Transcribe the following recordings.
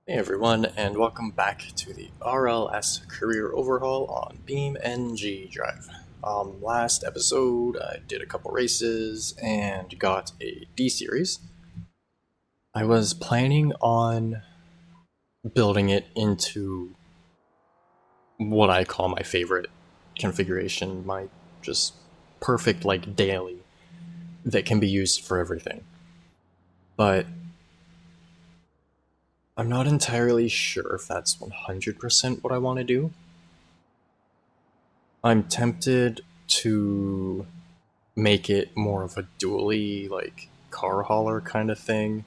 Hey everyone, and welcome back to the RLS career overhaul on BeamNG.drive. Last episode, I did a couple races and got a D series. I was planning on building it into what I call my favorite configuration, my just perfect like daily that can be used for everything. But I'm not entirely sure if that's 100% what I want to do. I'm tempted to make it more of a dually, like, car hauler kind of thing,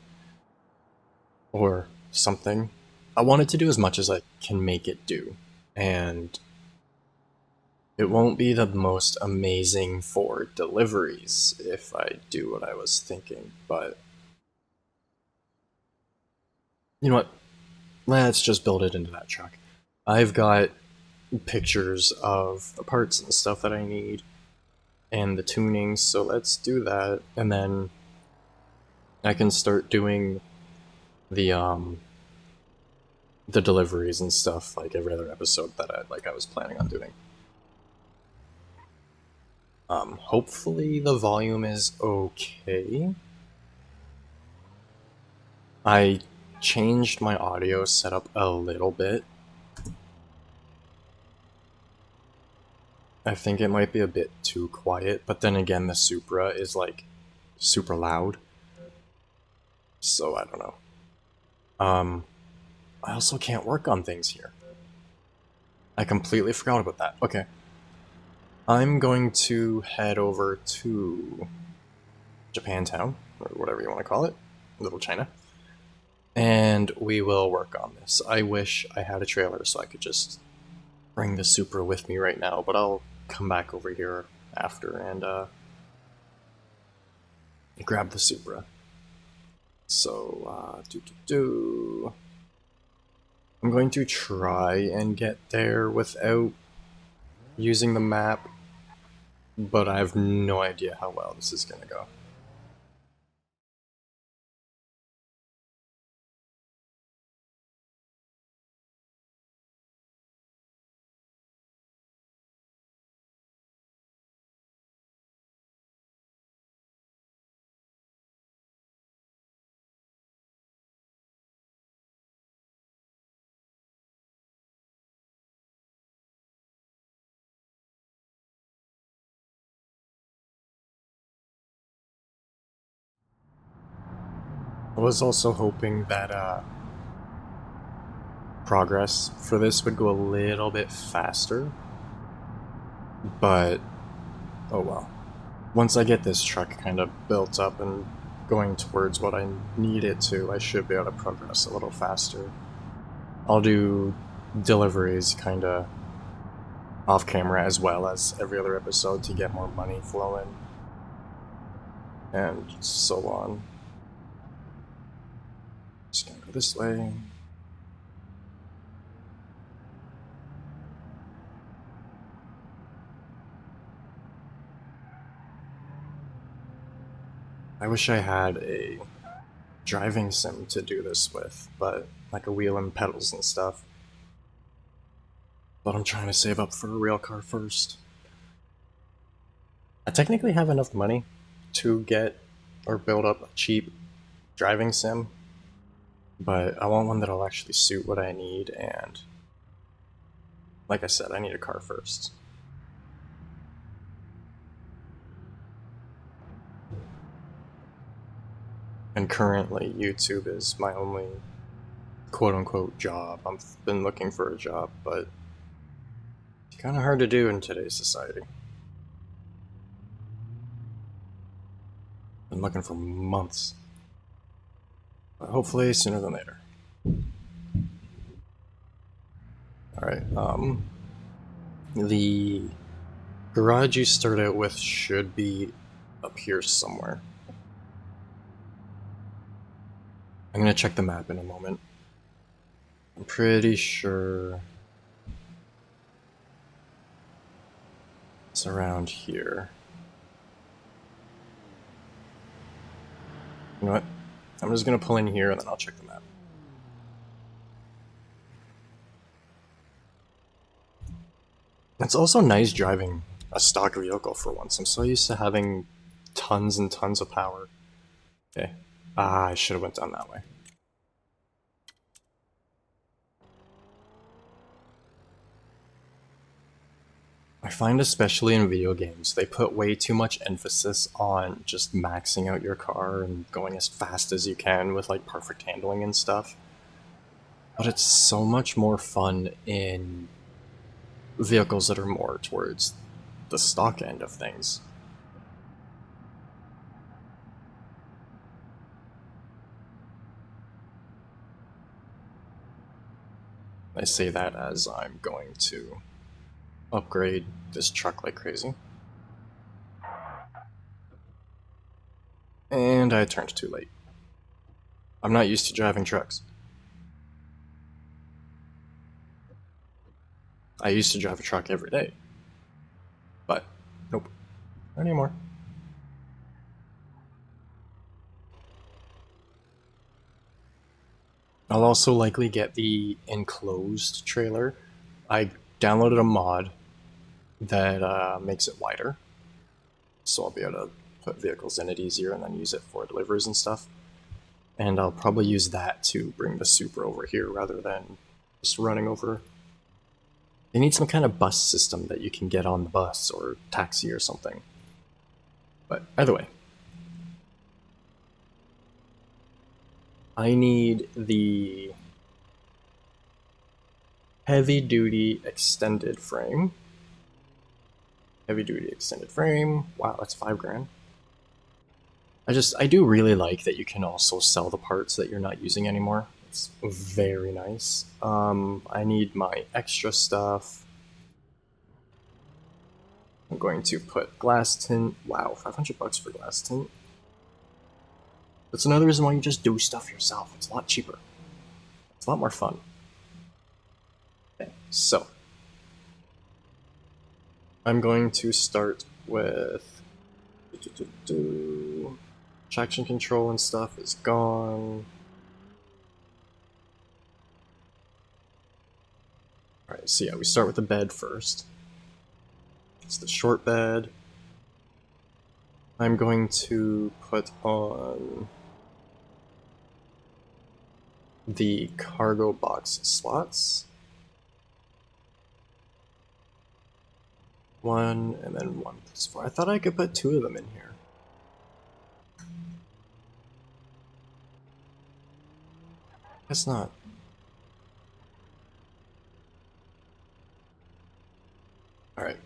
or something. I want it to do as much as I can make it do, and it won't be the most amazing for deliveries if I do what I was thinking, but you know what? Let's just build it into that truck. I've got pictures of the parts and stuff that I need, and the tunings, so let's do that, and then I can start doing the the deliveries and stuff like every other episode that I was planning on doing. Hopefully the volume is okay. I changed my audio setup a little bit. I think it might be a bit too quiet, but then again the Supra is like super loud. So I don't know. I also can't work on things here. I completely forgot about that. Okay. I'm going to head over to Japantown, or whatever you want to call it, Little China, and we will work on this. I wish I had a trailer so I could just bring the Supra with me right now, but I'll come back over here after and grab the Supra. So, I'm going to try and get there without using the map, but I have no idea how well this is going to go. I was also hoping that progress for this would go a little bit faster, but oh well. Once I get this truck kind of built up and going towards what I need it to, I should be able to progress a little faster. I'll do deliveries kind of off camera as well as every other episode to get more money flowing, and so on. Just gonna go this way. I wish I had a driving sim to do this with, but like a wheel and pedals and stuff. But I'm trying to save up for a real car first. I technically have enough money to get or build up a cheap driving sim, but I want one that'll actually suit what I need, and like I said, I need a car first. And currently, YouTube is my only quote-unquote job. I've been looking for a job, but it's kind of hard to do in today's society. Been looking for months. But hopefully sooner than later. Alright, the garage you start out with should be up here somewhere. I'm gonna check the map in a moment. I'm pretty sure it's around here. You know what? I'm just gonna pull in here and then I'll check the map. It's also nice driving a stock vehicle for once. I'm so used to having tons and tons of power. Okay. I should have went down that way. I find especially in video games, they put way too much emphasis on just maxing out your car and going as fast as you can with like perfect handling and stuff. But it's so much more fun in vehicles that are more towards the stock end of things. I say that as I'm going to upgrade this truck like crazy. And I turned too late. I'm not used to driving trucks. I used to drive a truck every day. But, nope, not anymore. I'll also likely get the enclosed trailer. I downloaded a mod that makes it wider, so I'll be able to put vehicles in it easier and then use it for deliveries and stuff. And I'll probably use that to bring the Supra over here rather than just running over. They need some kind of bus system that you can get on the bus or taxi or something. But either way, I need the heavy-duty extended frame. Heavy-duty extended frame. Wow, that's $5,000. I do really like that you can also sell the parts that you're not using anymore. It's very nice. I need my extra stuff. I'm going to put glass tint. Wow, $500 for glass tint. That's another reason why you just do stuff yourself. It's a lot cheaper. It's a lot more fun. Okay, so I'm going to start with traction control and stuff is gone. Alright, so yeah, we start with the bed first. It's the short bed. I'm going to put on the cargo box slots. One, and then 1+4. I thought I could put 2 of them in here. Guess not. Alright.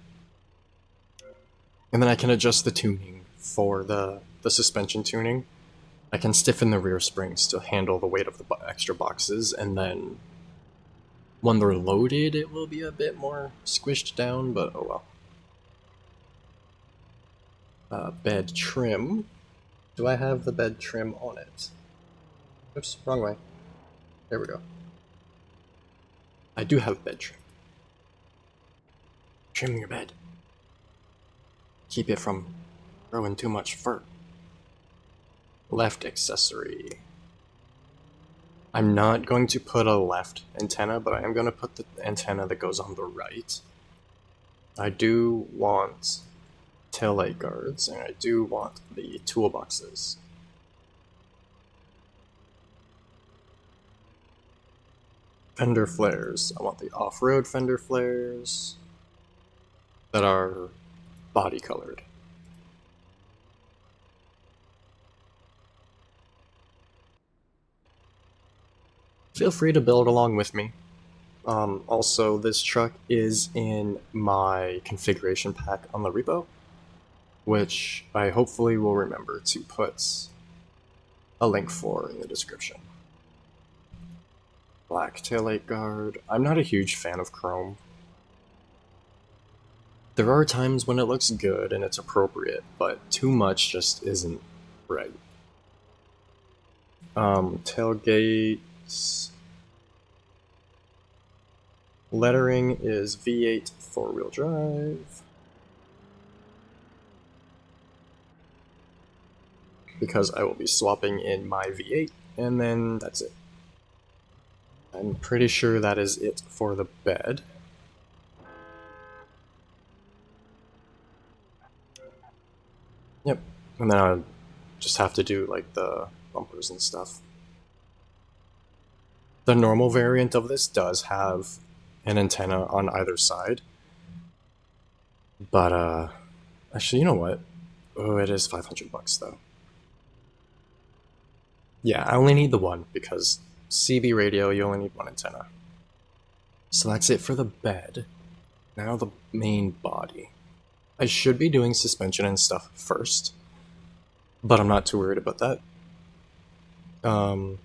And then I can adjust the tuning for the suspension tuning. I can stiffen the rear springs to handle the weight of the extra boxes, and then when they're loaded, it will be a bit more squished down, but oh well. Bed trim. Do I have the bed trim on it? Oops, wrong way. There we go. I do have bed trim. Trim your bed. Keep it from growing too much fur. Left accessory. I'm not going to put a left antenna, but I am going to put the antenna that goes on the right. I do want taillight guards, and I do want the toolboxes. Fender flares. I want the off-road fender flares that are body colored. Feel free to build along with me. Also, this truck is in my configuration pack on the repo, which I hopefully will remember to put a link for in the description. Black taillight guard. I'm not a huge fan of chrome. There are times when it looks good and it's appropriate, but too much just isn't right. Tailgates. Lettering is V8 4-wheel drive. Because I will be swapping in my V8, and then that's it. I'm pretty sure that is it for the bed. Yep. And then I just have to do like the bumpers and stuff. The normal variant of this does have an antenna on either side. But actually, you know what? Oh, it is $500 though. Yeah, I only need the one because CB radio, you only need one antenna. So that's it for the bed. Now the main body. I should be doing suspension and stuff first, but I'm not too worried about that. I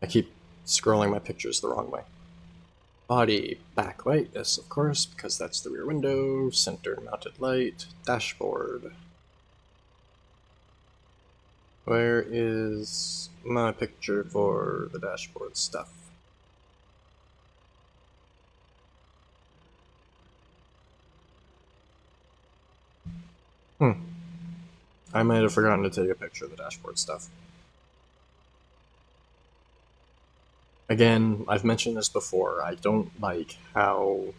keep scrolling my pictures the wrong way. Body backlight, yes, of course, because that's the rear window. Center mounted light, dashboard. Where is my picture for the dashboard stuff? I might have forgotten to take a picture of the dashboard stuff. Again, I've mentioned this before, I don't like how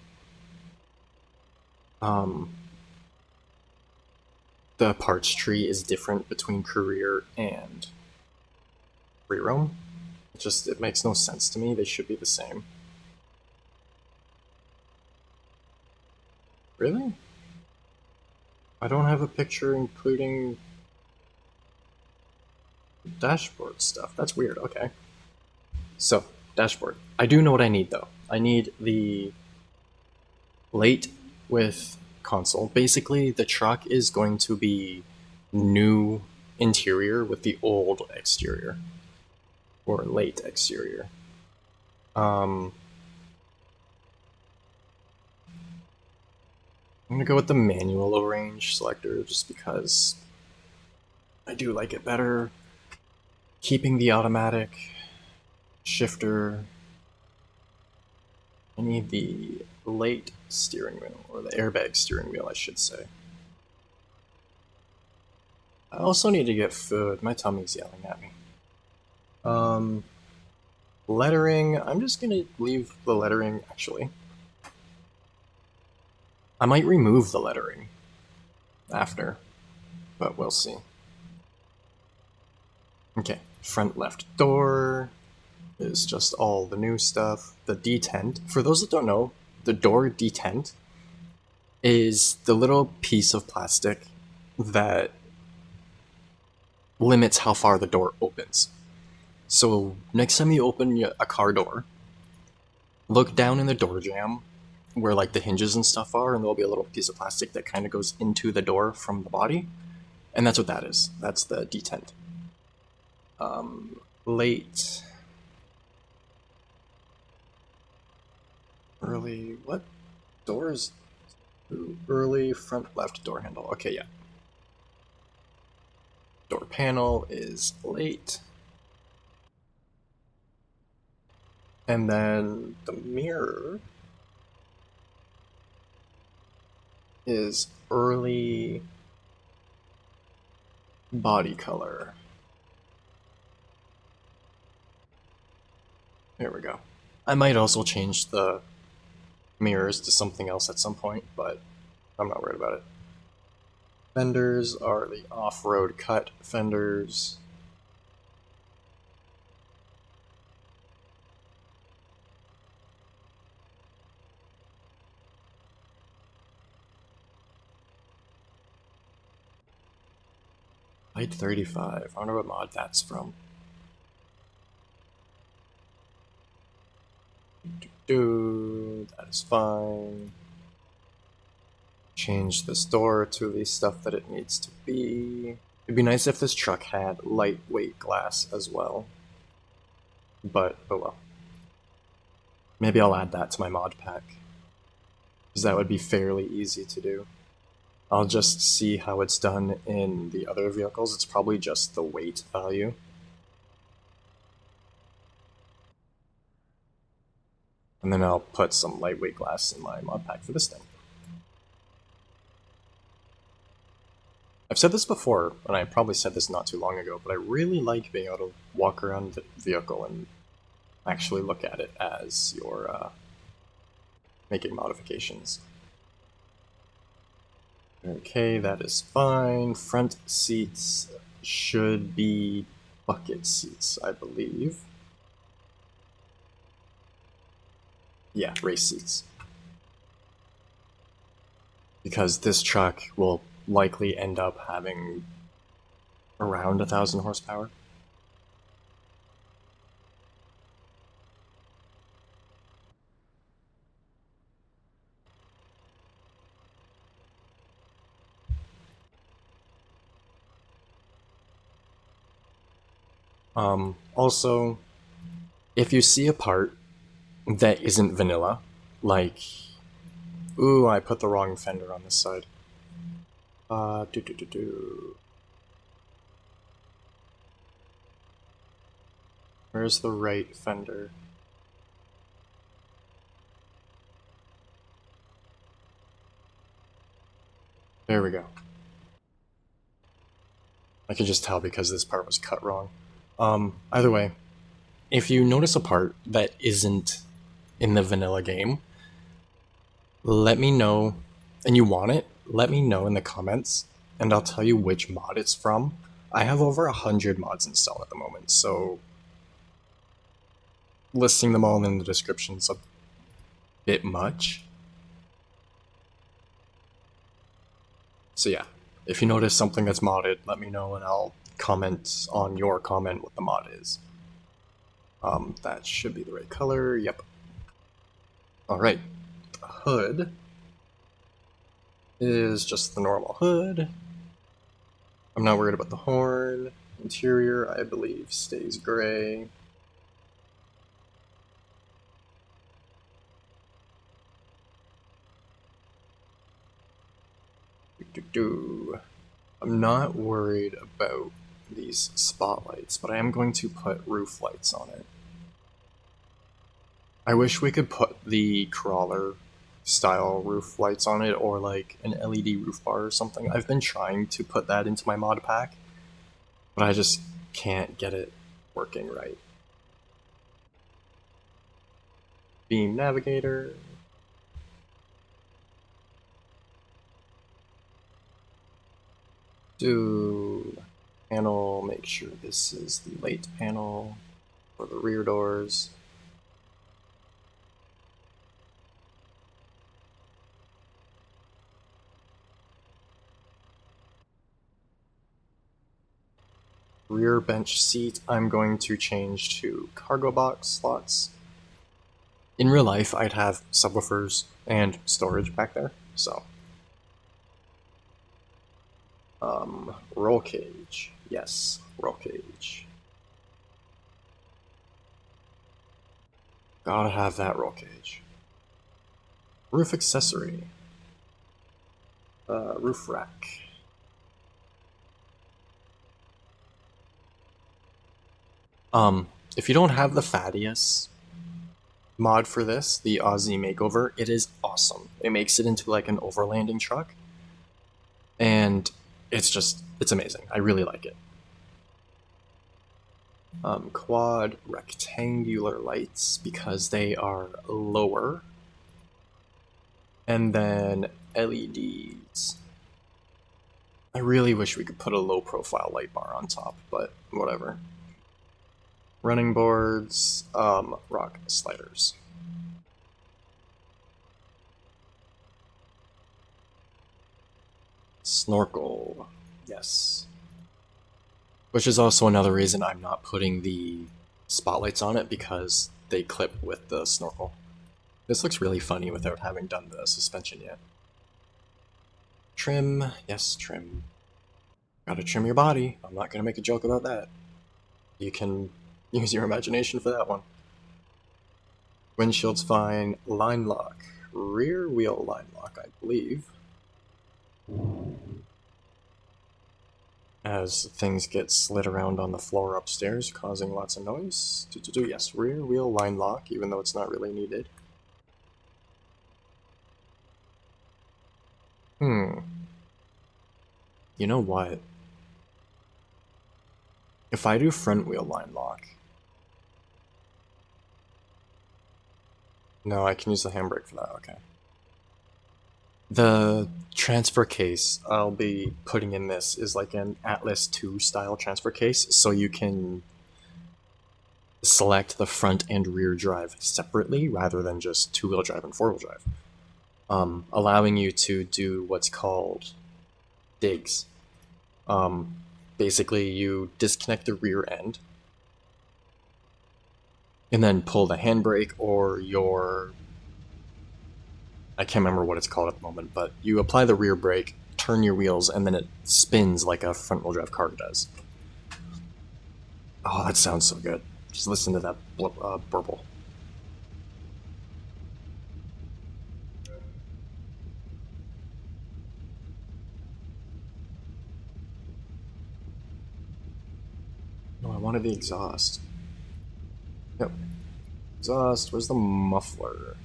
the parts tree is different between career and free roam. It makes no sense to me. They should be the same. Really? I don't have a picture including dashboard stuff. That's weird. Okay. So, dashboard. I do know what I need though. I need the late with console. Basically, the truck is going to be new interior with the old exterior. Or late exterior. I'm gonna go with the manual range selector just because I do like it better. Keeping the automatic shifter. I need the late steering wheel, or the airbag steering wheel, I should say. I also need to get food. My tummy's yelling at me. Lettering. I'm just gonna leave the lettering, actually. I might remove the lettering after, but we'll see. Okay, front left door is just all the new stuff. The detent. For those that don't know, the door detent is the little piece of plastic that limits how far the door opens. So next time you open a car door, look down in the door jamb where like the hinges and stuff are, and there'll be a little piece of plastic that kind of goes into the door from the body, and that's what that is. That's the detent. Late, early. What doors? Early front left door handle. Okay, yeah. Door panel is late. And then the mirror is early body color. There we go. I might also change the mirrors to something else at some point, but I'm not worried about it. Fenders are the off-road cut fenders. Light 35. I wonder what mod that's from. That is fine. Change this door to the stuff that it needs to be. It'd be nice if this truck had lightweight glass as well. But, oh well. Maybe I'll add that to my mod pack, because that would be fairly easy to do. I'll just see how it's done in the other vehicles. It's probably just the weight value. And then I'll put some lightweight glass in my mod pack for this thing. I've said this before, and I probably said this not too long ago, but I really like being able to walk around the vehicle and actually look at it as you're making modifications. Okay, that is fine. Front seats should be bucket seats, I believe. Yeah, race seats. Because this truck will likely end up having around 1,000 horsepower. Also, if you see a part that isn't vanilla, like, ooh, I put the wrong fender on this side. Where's the right fender? There we go. I can just tell because this part was cut wrong. Either way, if you notice a part that isn't in the vanilla game, let me know, and you want it, let me know in the comments, and I'll tell you which mod it's from. I have over 100 mods installed at the moment, so listing them all in the description is a bit much. So yeah, if you notice something that's modded, let me know and I'll comment on your comment what the mod is. That should be the right color, yep. Alright, the hood is just the normal hood. I'm not worried about the horn. Interior, I believe, stays gray. I'm not worried about these spotlights, but I am going to put roof lights on it. I wish we could put the crawler style roof lights on it, or like an LED roof bar or something. I've been trying to put that into my mod pack, but I just can't get it working right. Beam navigator. Do panel, make sure this is the late panel for the rear doors. Rear bench seat, I'm going to change to cargo box slots. In real life, I'd have subwoofers and storage back there, so. Roll cage. Yes, roll cage. Gotta have that roll cage. Roof accessory. Roof rack. If you don't have the Thaddeus mod for this, the Aussie makeover, it is awesome. It makes it into like an overlanding truck. And it's amazing. I really like it. Quad rectangular lights because they are lower. And then LEDs. I really wish we could put a low profile light bar on top, but whatever. Running boards, rock sliders. Snorkel, yes. Which is also another reason I'm not putting the spotlights on it, because they clip with the snorkel. This looks really funny without having done the suspension yet. Trim, yes, trim. Gotta trim your body. I'm not gonna make a joke about that. You can use your imagination for that one. Windshield's fine. Line lock. Rear wheel line lock, I believe. As things get slid around on the floor upstairs, causing lots of noise. Yes, rear wheel line lock, even though it's not really needed. You know what? If I do front wheel line lock... No, I can use the handbrake for that, okay. The transfer case I'll be putting in this is like an Atlas 2 style transfer case, so you can select the front and rear drive separately rather than just two-wheel drive and four-wheel drive, allowing you to do what's called digs. Basically, you disconnect the rear end and then pull the handbrake or I can't remember what it's called at the moment, but you apply the rear brake, turn your wheels, and then it spins like a front-wheel drive car does. Oh, that sounds so good. Just listen to that burble. No, I wanted the exhaust. Yep. Exhaust, where's the muffler?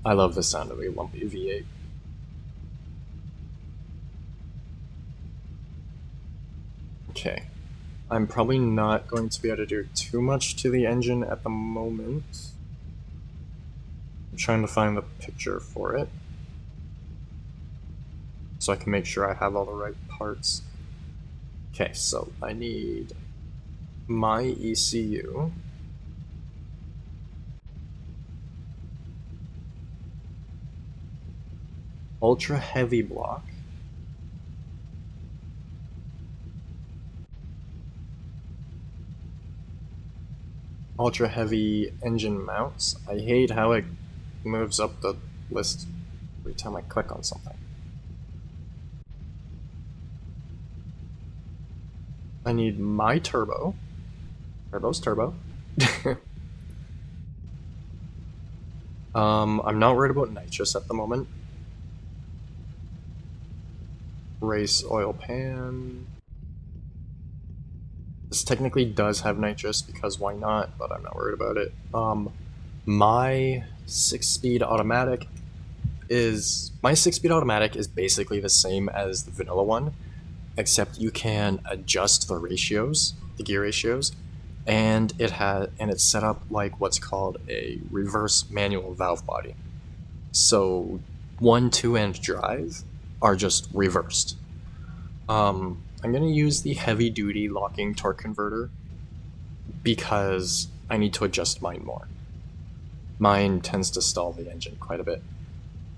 I love the sound of a lumpy V8. Okay. I'm probably not going to be able to do too much to the engine at the moment. I'm trying to find the picture for it, so I can make sure I have all the right parts. Okay, so I need my ECU. Ultra heavy block. Ultra heavy engine mounts. I hate how it moves up the list every time I click on something. I need my turbo. Turbo's turbo. I'm not worried about nitrous at the moment. Race oil pan. This technically does have nitrous because why not, but I'm not worried about it. My 6-speed automatic is basically the same as the vanilla one, except you can adjust the ratios, the gear ratios, and it's set up like what's called a reverse manual valve body. So 1, 2, and drive are just reversed. I'm going to use the heavy-duty locking torque converter because I need to adjust mine more. Mine tends to stall the engine quite a bit.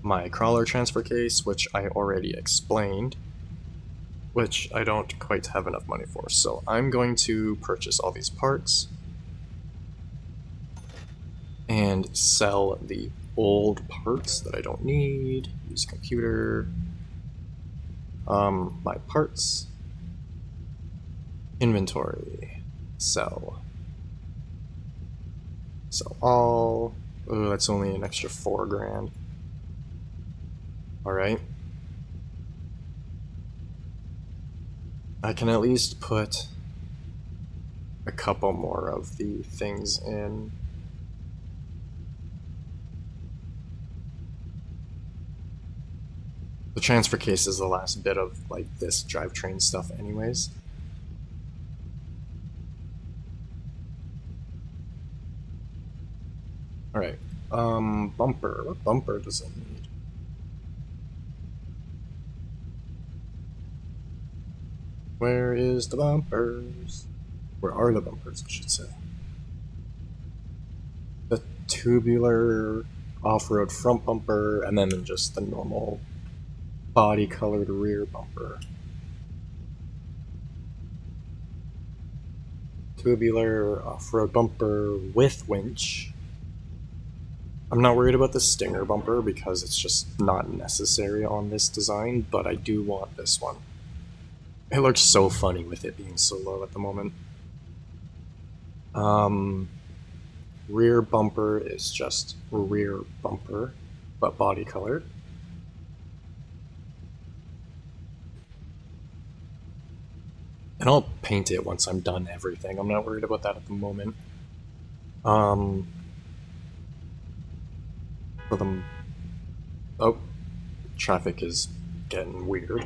My crawler transfer case, which I already explained, which I don't quite have enough money for, so I'm going to purchase all these parts and sell the old parts that I don't need. Use computer. My parts. Inventory. Sell. Sell all. Oh, that's only an extra $4,000. Alright. I can at least put a couple more of the things in. The transfer case is the last bit of like this drivetrain stuff anyways. Alright, bumper. What bumper does it need? Where is the bumpers? Where are the bumpers, I should say? The tubular off-road front bumper, and then just the normal body-colored rear bumper. Tubular off-road bumper with winch. I'm not worried about the Stinger bumper because it's just not necessary on this design, but I do want this one. It looks so funny with it being so low at the moment. Rear bumper is just rear bumper, but body colored. And I'll paint it once I'm done everything. I'm not worried about that at the moment. For them. Oh, traffic is getting weird.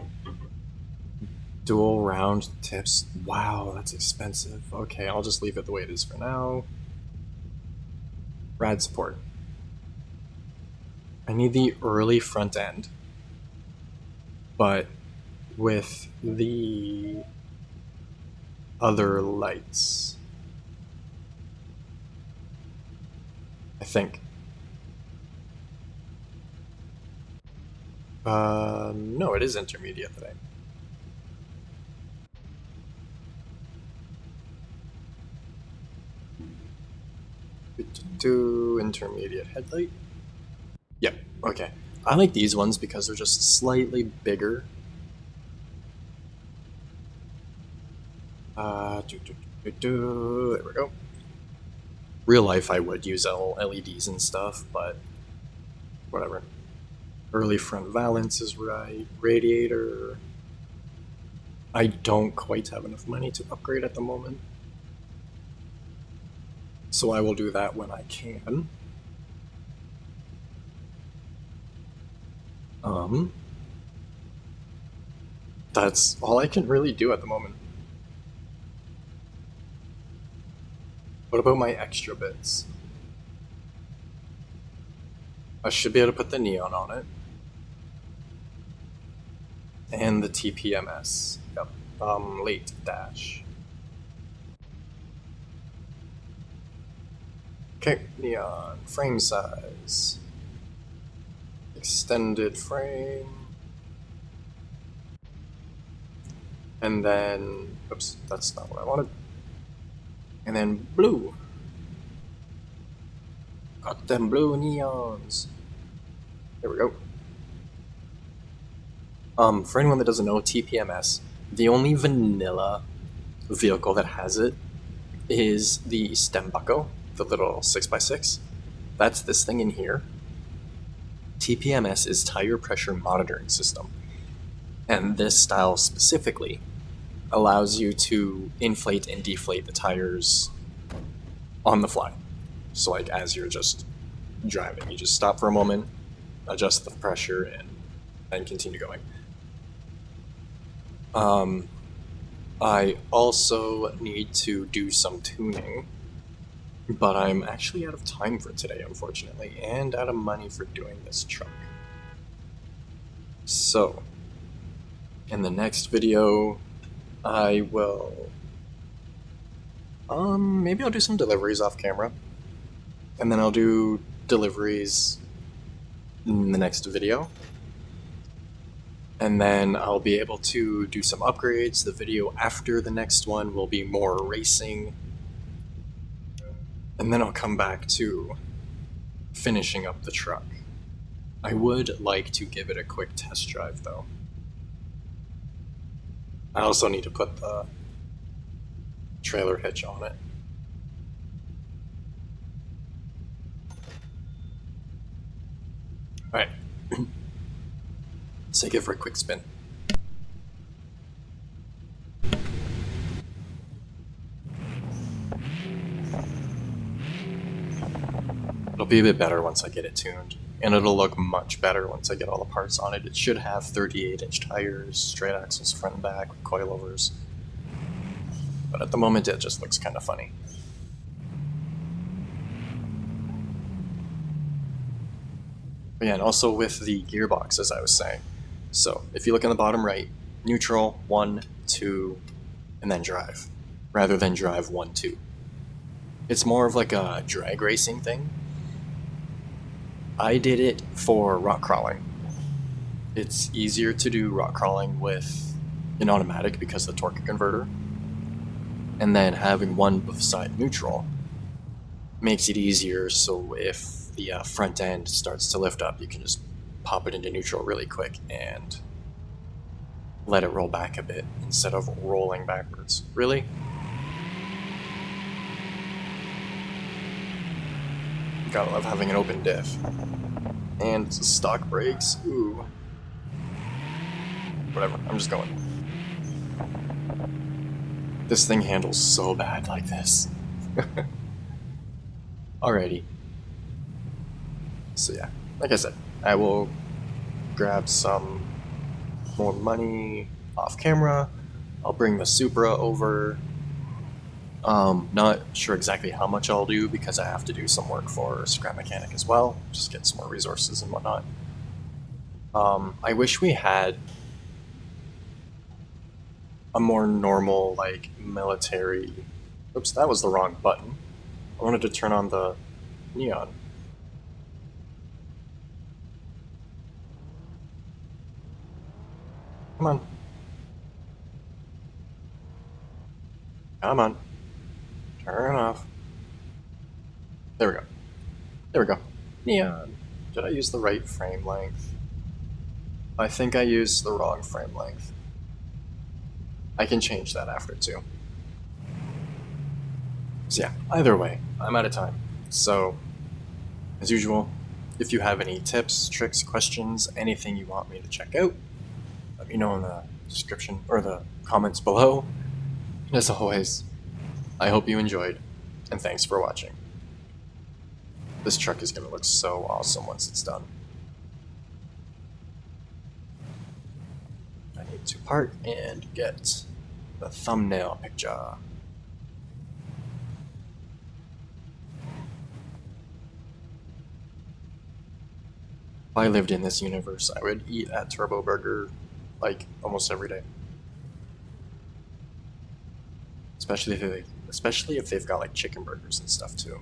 Dual round tips. Wow, that's expensive. Okay, I'll just leave it the way it is for now. Rad support. I need the early front end, but with the other lights, I think. No, it is intermediate today. Do intermediate headlight. Yep, okay. I like these ones because they're just slightly bigger. There we go. Real life, I would use LEDs and stuff, but whatever. Early front valance is right. Radiator. I don't quite have enough money to upgrade at the moment, so I will do that when I can. That's all I can really do at the moment. What about my extra bits? I should be able to put the neon on it. And the TPMS. Yep. Late dash. Okay, neon. Frame size. Extended frame. And then, oops, that's not what I wanted. And then blue. Got them blue neons. There we go. For anyone that doesn't know, TPMS, the only vanilla vehicle that has it is the stem bucko, the little 6x6. That's this thing in here. TPMS is tire pressure monitoring system. And this style specifically allows you to inflate and deflate the tires on the fly. So like as you're just driving, you just stop for a moment, adjust the pressure, and then continue going. I also need to do some tuning, but I'm actually out of time for today, unfortunately, and out of money for doing this truck. So, in the next video, I will... maybe I'll do some deliveries off camera, and then I'll do deliveries in the next video. And then I'll be able to do some upgrades. The video after the next one will be more racing. And then I'll come back to finishing up the truck. I would like to give it a quick test drive, though. I also need to put the trailer hitch on it. Alright. Let's take it for a quick spin. It'll be a bit better once I get it tuned, and it'll look much better once I get all the parts on it. It should have 38-inch tires, straight axles front and back with coilovers, but at the moment it just looks kind of funny. Yeah, and also with the gearbox, as I was saying. So, if you look in the bottom right, neutral, 1, 2, and then drive, rather than drive 1, 2. It's more of like a drag racing thing. I did it for rock crawling. It's easier to do rock crawling with an automatic because of the torque converter. And then having one beside neutral makes it easier, so if the front end starts to lift up, you can just pop it into neutral really quick and let it roll back a bit instead of rolling backwards. Really? Gotta love having an open diff. And stock brakes, ooh. Whatever, I'm just going. This thing handles so bad like this. Alrighty. So yeah, like I said, I will grab some more money off camera, I'll bring the Supra over. Not sure exactly how much I'll do because I have to do some work for Scrap Mechanic as well, just get some more resources and whatnot. I wish we had a more normal, like, military... Oops, that was the wrong button. I wanted to turn on the neon. Come on. Come on. Turn off. There we go. There we go. Neon. Did I use the right frame length? I think I used the wrong frame length. I can change that after too. So yeah, either way, I'm out of time. So, as usual, if you have any tips, tricks, questions, anything you want me to check out, let me know in the description or the comments below. And as always, I hope you enjoyed, and thanks for watching. This truck is going to look so awesome once it's done. I need to park and get the thumbnail picture. If I lived in this universe, I would eat at Turbo Burger like almost every day. Especially if they've got like chicken burgers and stuff too.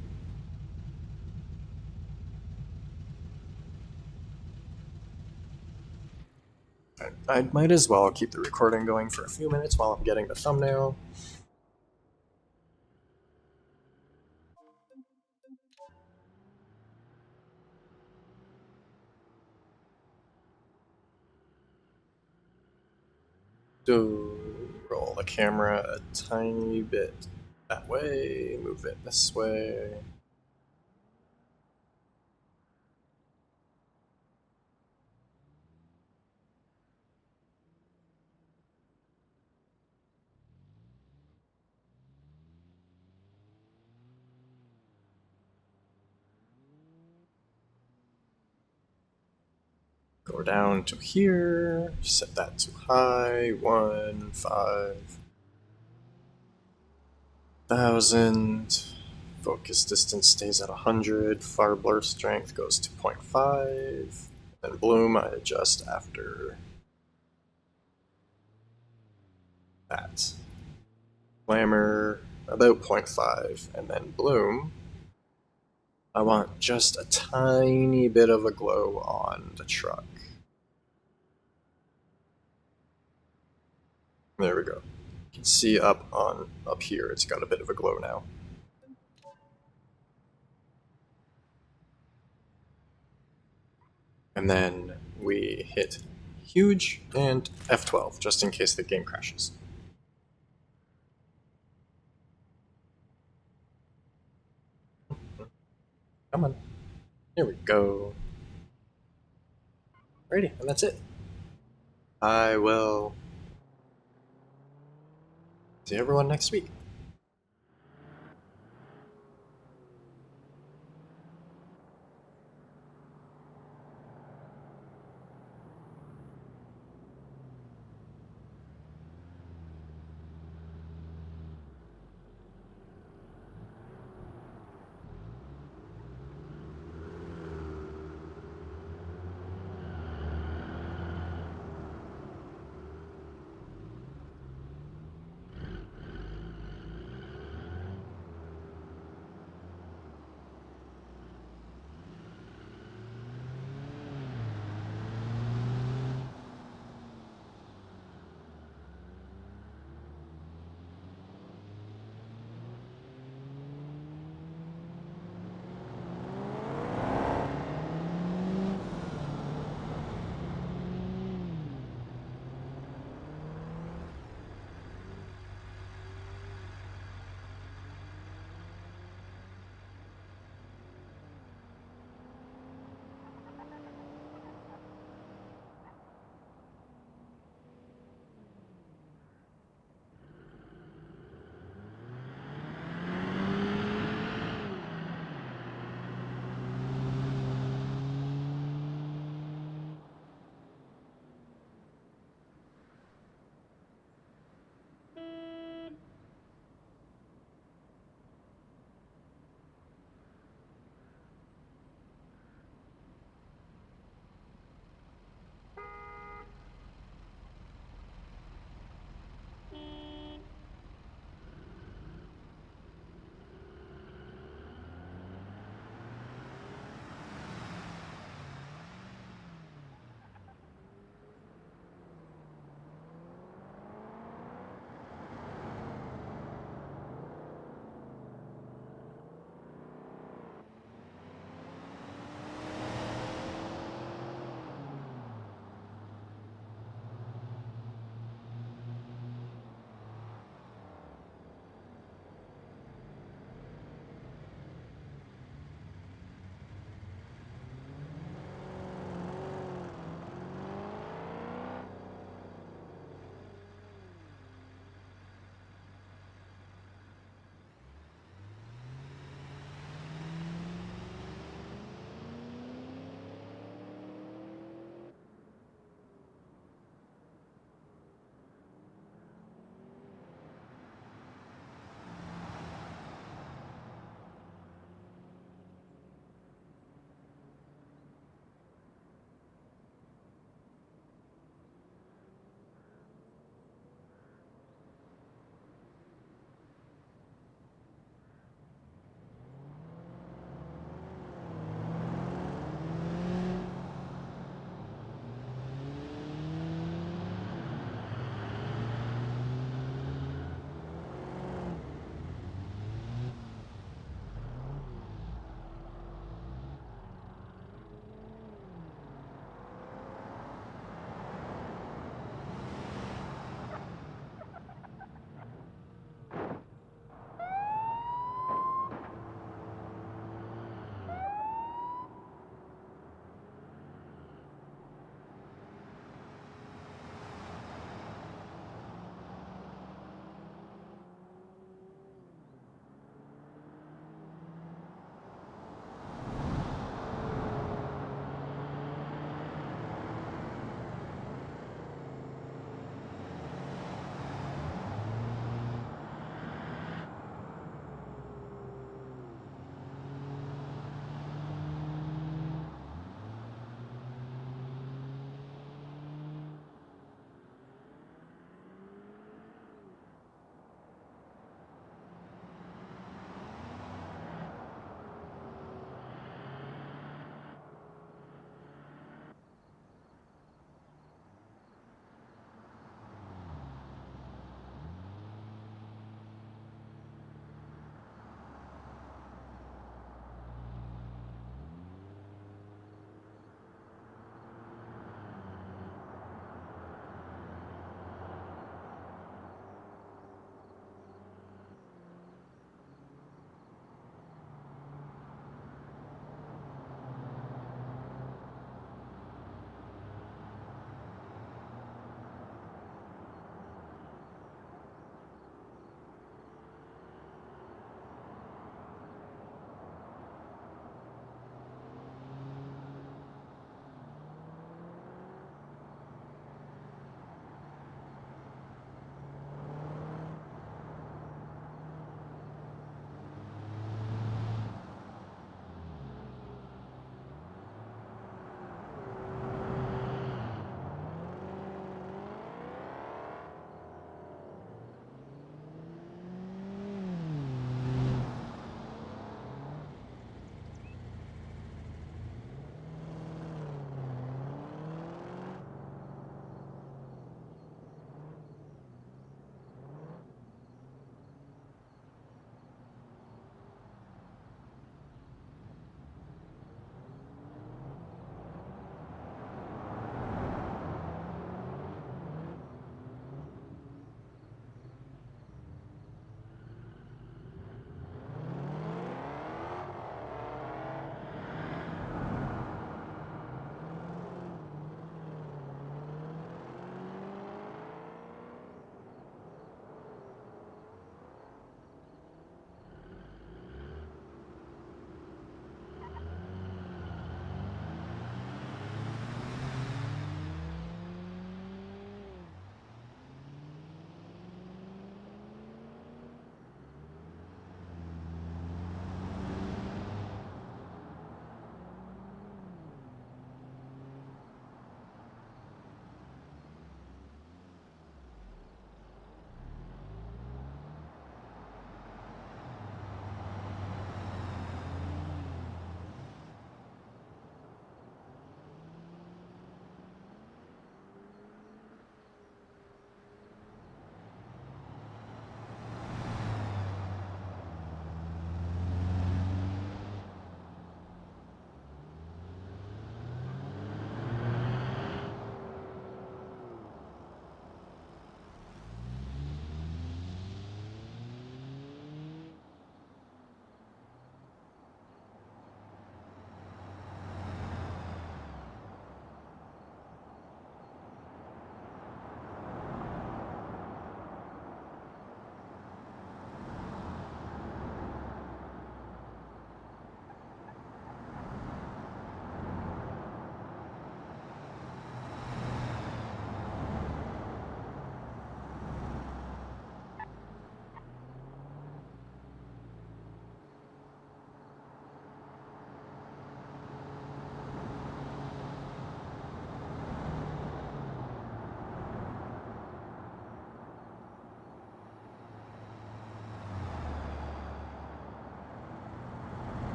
I might as well keep the recording going for a few minutes while I'm getting the thumbnail. So roll the camera a tiny bit that way, move it this way. Go down to here, set that to high, 1,500. Focus distance stays at 100, far blur strength goes to 0.5, and bloom I adjust after that. Glamour about 0.5, and then bloom, I want just a tiny bit of a glow on the truck. There we go. You can see up here, it's got a bit of a glow now. And then we hit huge and F12, just in case the game crashes. Come on. Here we go. Alrighty, and that's it. I will see everyone next week.